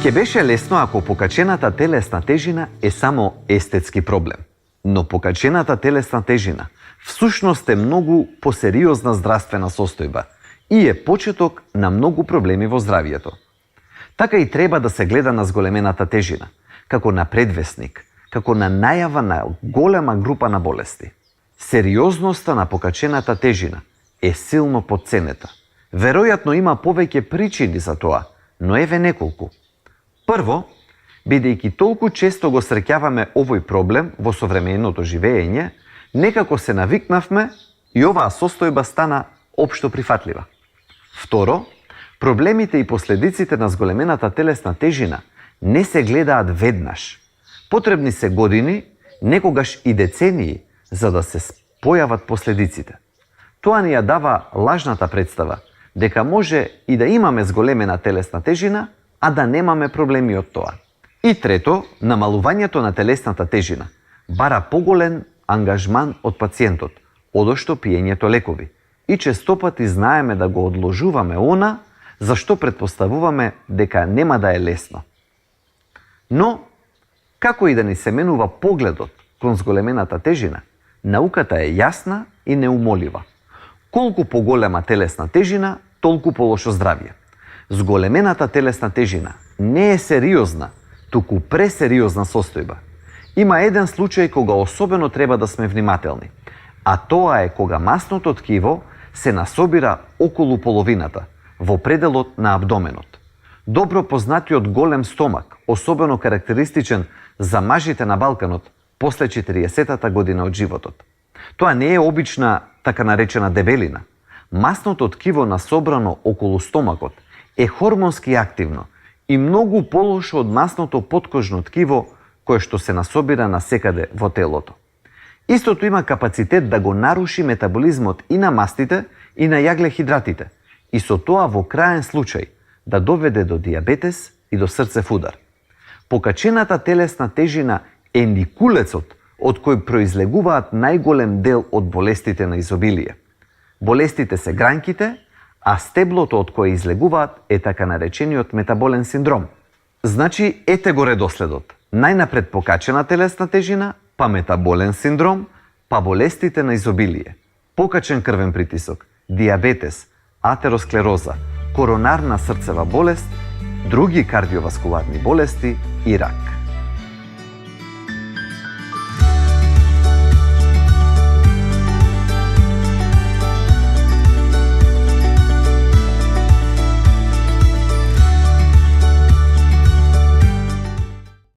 Ќе беше лесно ако покачената телесна тежина е само естетски проблем. Но покачената телесна тежина всушност е многу посериозна здравствена состојба и е почеток на многу проблеми во здравието. Така и треба да се гледа на зголемената тежина, како на предвесник, како на најава на голема група на болести. Сериозноста на покачената тежина е силно подценета. Веројатно има повеќе причини за тоа, но еве неколку. Прво, бидејќи толку често го среќаваме овој проблем во современото живење, некако се навикнавме и оваа состојба стана општо прифатлива. Второ, проблемите и последиците на зголемената телесна тежина не се гледаат веднаш. Потребни се години, некогаш и децении, за да се појават последиците. Тоа ни ја дава лажната представа дека може и да имаме зголемена телесна тежина, а да немаме проблеми од тоа. И трето, намалувањето на телесната тежина бара поголем ангажман од пациентот, одошто пиењето лекови. И честопати знаеме да го одложуваме она, зашто предпоставуваме дека нема да е лесно. Но, како и да ни се менува погледот кон зголемената тежина, науката е јасна и неумолива. Колку поголема телесна тежина, толку полошо здравје. Зголемената телесна тежина не е сериозна, туку пресериозна состојба. Има еден случај кога особено треба да сме внимателни, а тоа е кога масното ткиво се насобира околу половината, во пределот на абдоменот. Добро познатиот голем стомак, особено карактеристичен за мажите на Балканот после 40-та година од животот. Тоа не е обична така наречена дебелина. Масното ткиво насобрано околу стомакот е хормонски активно и многу полошо од масното подкожно ткиво кое што се насобира насекаде во телото. Истото има капацитет да го наруши метаболизмот и на мастите и на јаглехидратите и со тоа во краен случај да доведе до дијабетес и до срцев удар. Покачената телесна тежина е никулецот од кој произлегуваат најголем дел од болестите на изобилие. Болестите се гранките, а стеблото од кое излегуваат е така наречениот метаболен синдром. Значи, ете го редоследот. Најнапред покачена телесна тежина, па метаболен синдром, па болестите на изобилие. Покачен крвен притисок, дијабетес, атеросклероза, коронарна срцева болест, други кардиоваскуларни болести и рак.